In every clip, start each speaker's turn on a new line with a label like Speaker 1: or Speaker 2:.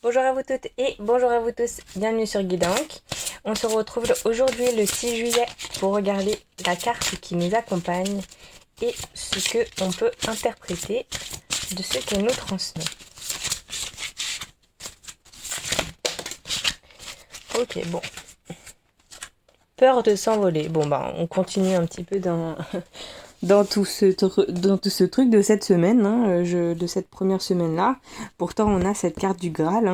Speaker 1: Bonjour à vous toutes et bonjour à vous tous, bienvenue sur Guidank. On se retrouve aujourd'hui le 6 juillet pour regarder la carte qui nous accompagne et ce que on peut interpréter de ce qu'elle nous transmet. Ok, bon. Peur de s'envoler. Bon, bah, on continue un petit peu dans tout ce truc de cette semaine, de cette première semaine-là. Pourtant, on a cette carte du Graal.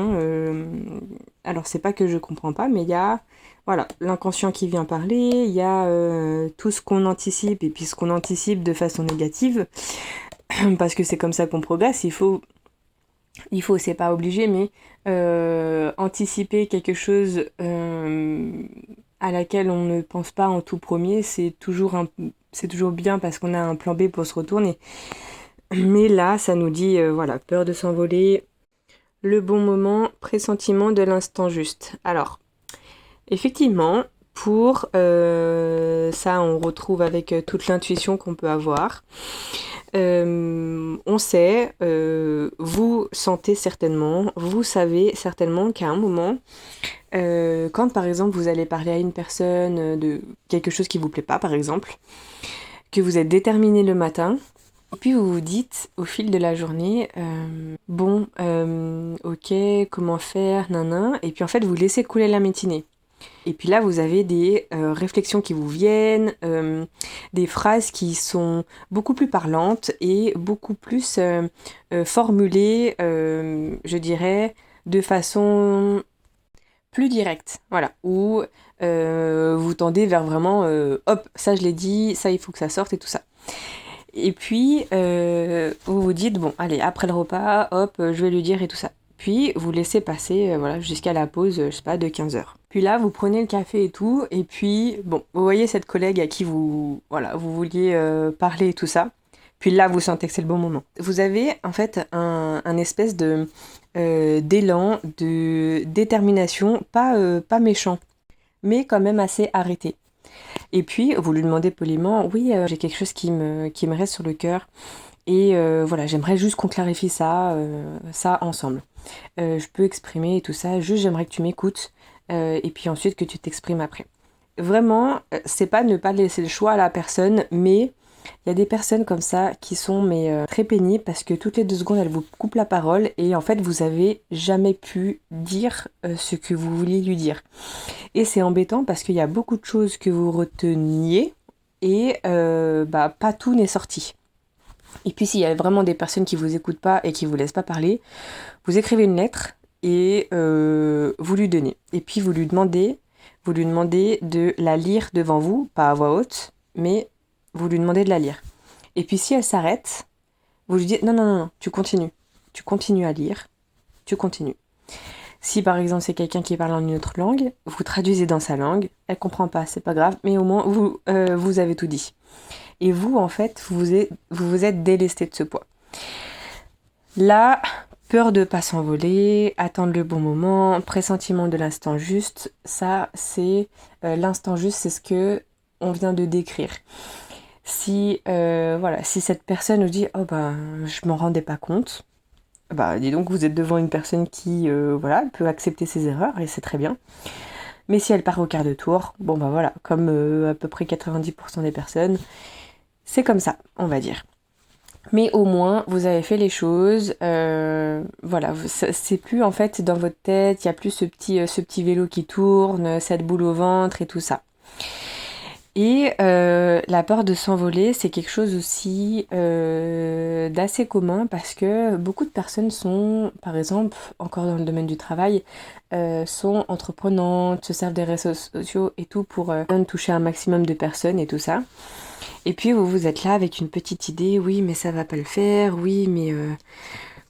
Speaker 1: Alors, c'est pas que je comprends pas, mais il y a voilà, l'inconscient qui vient parler, il y a tout ce qu'on anticipe et puis ce qu'on anticipe de façon négative, parce que c'est comme ça qu'on progresse. Il faut, c'est pas obligé, mais anticiper quelque chose à laquelle on ne pense pas en tout premier, c'est toujours bien parce qu'on a un plan B pour se retourner. Mais là, ça nous dit, voilà, peur de s'envoler, le bon moment, pressentiment de l'instant juste. Alors, effectivement, pour ça, on retrouve avec toute l'intuition qu'on peut avoir. On sait, vous sentez certainement, vous savez certainement qu'à un moment, quand par exemple vous allez parler à une personne de quelque chose qui vous plaît pas, par exemple, que vous êtes déterminé le matin, et puis vous vous dites au fil de la journée, ok, comment faire, nanan, et puis en fait vous laissez couler la matinée. Et puis là, vous avez des réflexions qui vous viennent, des phrases qui sont beaucoup plus parlantes et beaucoup plus formulées, je dirais, de façon plus directe. Voilà. Où vous tendez vers vraiment, hop, ça je l'ai dit, ça il faut que ça sorte et tout ça. Et puis, vous vous dites, bon, allez, après le repas, hop, je vais lui dire et tout ça. Puis, vous laissez passer voilà, jusqu'à la pause, je sais pas, de 15 heures. Puis là, vous prenez le café et tout, et puis, bon, vous voyez cette collègue à qui vous vouliez parler et tout ça. Puis là, vous sentez que c'est le bon moment. Vous avez, en fait, un espèce d'élan, de détermination, pas méchant, mais quand même assez arrêté. Et puis, vous lui demandez poliment, oui, j'ai quelque chose qui me reste sur le cœur. Et voilà, j'aimerais juste qu'on clarifie ça ensemble. Je peux exprimer et tout ça, juste j'aimerais que tu m'écoutes et puis ensuite que tu t'exprimes après. Vraiment, c'est pas ne pas laisser le choix à la personne, mais il y a des personnes comme ça qui sont très pénibles parce que toutes les 2 secondes elles vous coupent la parole et en fait vous avez jamais pu dire ce que vous vouliez lui dire. Et c'est embêtant parce qu'il y a beaucoup de choses que vous reteniez et pas tout n'est sorti. Et puis s'il y a vraiment des personnes qui vous écoutent pas et qui vous laissent pas parler, vous écrivez une lettre et vous lui donnez. Et puis vous lui demandez de la lire devant vous, pas à voix haute, mais vous lui demandez de la lire. Et puis si elle s'arrête, vous lui dites non, non, non, non, tu continues. Tu continues à lire, tu continues. Si par exemple c'est quelqu'un qui parle en une autre langue, vous traduisez dans sa langue, elle comprend pas, c'est pas grave, mais au moins vous avez tout dit. Et vous, en fait, vous êtes délesté de ce poids. Là, peur de pas s'envoler, attendre le bon moment, pressentiment de l'instant juste, ça, c'est l'instant juste, c'est ce que on vient de décrire. Si cette personne nous dit, oh je m'en rendais pas compte, dis donc vous êtes devant une personne qui, peut accepter ses erreurs et c'est très bien. Mais si elle part au quart de tour, comme à peu près 90% des personnes, c'est comme ça, on va dire. Mais au moins, vous avez fait les choses. C'est plus en fait dans votre tête, il n'y a plus ce petit vélo qui tourne, cette boule au ventre et tout ça. Et la peur de s'envoler, c'est quelque chose aussi d'assez commun parce que beaucoup de personnes sont, par exemple, encore dans le domaine du travail, sont entreprenantes, se servent des réseaux sociaux et tout pour toucher un maximum de personnes et tout ça. Et puis vous êtes là avec une petite idée, oui mais ça va pas le faire, oui mais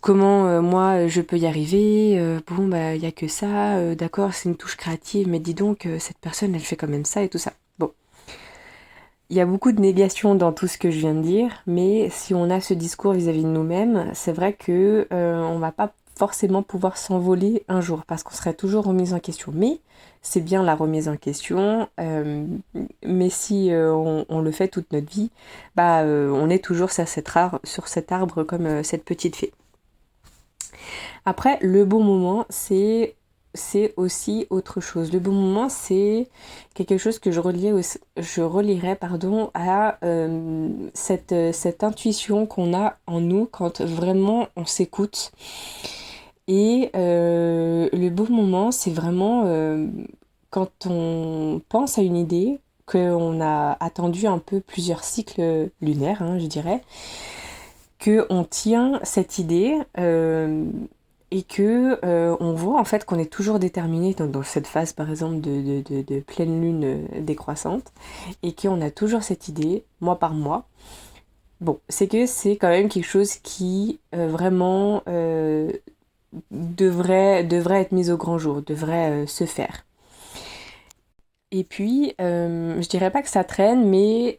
Speaker 1: comment moi je peux y arriver, il y a que ça, d'accord c'est une touche créative mais dis donc cette personne elle fait quand même ça et tout ça. Bon, il y a beaucoup de négation dans tout ce que je viens de dire, mais si on a ce discours vis-à-vis de nous-mêmes, c'est vrai que on va pas forcément pouvoir s'envoler un jour parce qu'on serait toujours remis en question. Mais c'est bien la remise en question, mais si on le fait toute notre vie, on est toujours sur cet arbre comme cette petite fée. Après, le bon moment, c'est aussi autre chose. Le bon moment, c'est quelque chose que je relierais pardon, à cette intuition qu'on a en nous quand vraiment on s'écoute. Et le bon moment, c'est vraiment quand on pense à une idée, qu'on a attendu un peu plusieurs cycles lunaires, hein, je dirais, qu'on tient cette idée et que on voit en fait qu'on est toujours déterminé dans cette phase par exemple de pleine lune décroissante et qu'on a toujours cette idée mois par mois. Bon, c'est que c'est quand même quelque chose qui vraiment devrait être mis au grand jour, devrait se faire. Et puis, je dirais pas que ça traîne, mais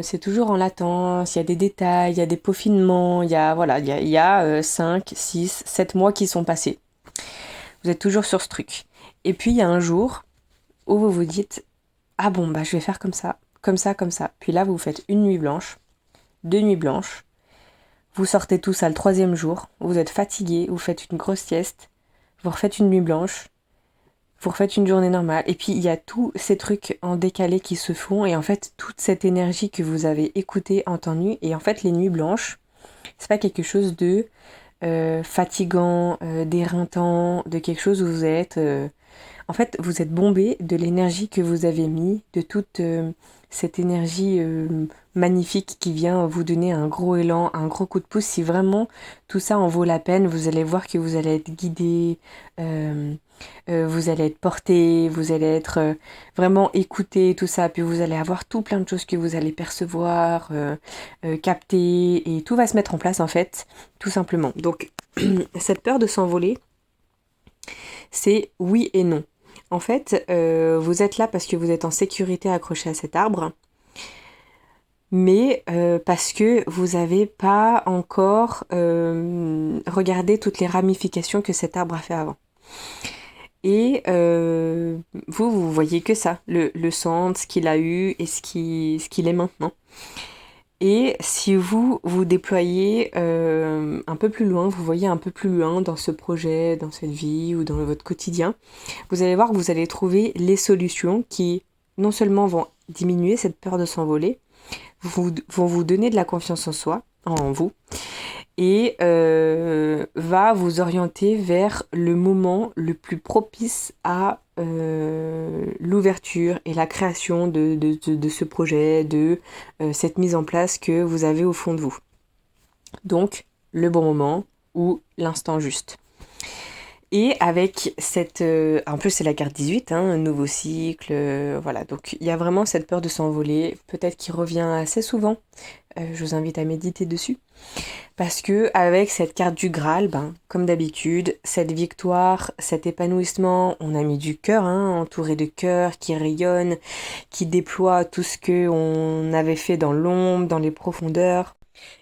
Speaker 1: c'est toujours en latence, il y a des détails, il y a des peaufinements, voilà, il y a 5, 6, 7 mois qui sont passés. Vous êtes toujours sur ce truc. Et puis, il y a un jour où vous vous dites, ah bon, bah je vais faire comme ça, comme ça, comme ça. Puis là, vous faites une nuit blanche, 2 nuits blanches, vous sortez tout ça le 3e jour, vous êtes fatigué, vous faites une grosse sieste, vous refaites une nuit blanche, vous refaites une journée normale. Et puis il y a tous ces trucs en décalé qui se font. Et en fait, toute cette énergie que vous avez écoutée, entendue. Et en fait, les nuits blanches, c'est pas quelque chose de fatigant, d'éreintant, de quelque chose où vous êtes... en fait, vous êtes bombé de l'énergie que vous avez mis, de toute cette énergie magnifique qui vient vous donner un gros élan, un gros coup de pouce. Si vraiment tout ça en vaut la peine, vous allez voir que vous allez être guidé, vous allez être porté, vous allez être vraiment écouté, tout ça. Puis vous allez avoir tout plein de choses que vous allez percevoir, capter, et tout va se mettre en place en fait, tout simplement. Donc, cette peur de s'envoler, c'est oui et non. En fait, vous êtes là parce que vous êtes en sécurité accroché à cet arbre, mais parce que vous n'avez pas encore regardé toutes les ramifications que cet arbre a fait avant. Et vous voyez que ça, le centre, ce qu'il a eu et ce qu'il est maintenant. Et si vous vous déployez un peu plus loin, vous voyez un peu plus loin dans ce projet, dans cette vie ou dans votre quotidien, vous allez voir que vous allez trouver les solutions qui non seulement vont diminuer cette peur de s'envoler, vont vous donner de la confiance en soi, en vous, et va vous orienter vers le moment le plus propice à l'ouverture et la création de ce projet, de cette mise en place que vous avez au fond de vous. Donc, le bon moment ou l'instant juste. Et avec cette... en plus, c'est la carte 18, un nouveau cycle, voilà. Donc, il y a vraiment cette peur de s'envoler, peut-être qui revient assez souvent. Je vous invite à méditer dessus. Parce que avec cette carte du Graal, comme d'habitude, cette victoire, cet épanouissement, on a mis du cœur, entouré de cœur qui rayonne, qui déploie tout ce qu'on avait fait dans l'ombre, dans les profondeurs,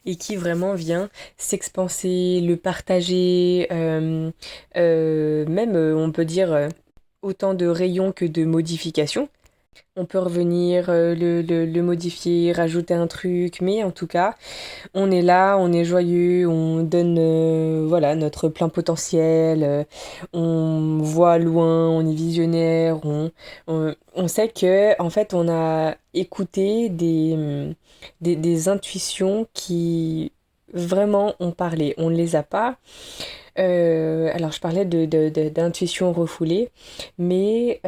Speaker 1: et qui vraiment vient s'expanser, le partager, même on peut dire autant de rayons que de modifications. On peut revenir, le modifier, rajouter un truc, mais en tout cas, on est là, on est joyeux, on donne voilà, notre plein potentiel, on voit loin, on est visionnaire, on sait que en fait on a écouté des intuitions qui vraiment ont parlé. On ne les a pas. Alors je parlais d'intuition refoulée, mais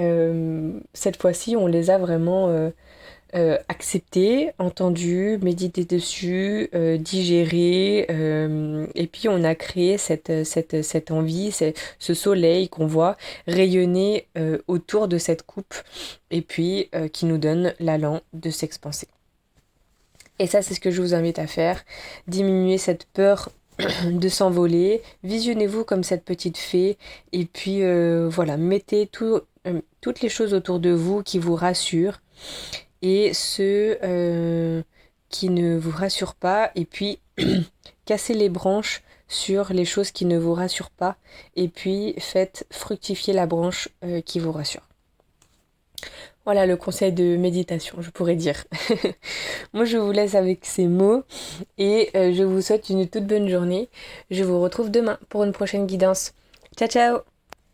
Speaker 1: cette fois-ci on les a vraiment accepté, entendu, médité dessus, digéré, et puis on a créé cette envie, ce soleil qu'on voit rayonner autour de cette coupe, et puis qui nous donne l'allant de s'expanser. Et ça, c'est ce que je vous invite à faire, diminuer cette peur de s'envoler, visionnez-vous comme cette petite fée, et puis voilà, mettez toutes les choses autour de vous qui vous rassurent, et ceux qui ne vous rassurent pas, et puis cassez les branches sur les choses qui ne vous rassurent pas, et puis faites fructifier la branche qui vous rassure. Voilà le conseil de méditation, je pourrais dire. Moi, je vous laisse avec ces mots et je vous souhaite une toute bonne journée. Je vous retrouve demain pour une prochaine guidance. Ciao, ciao!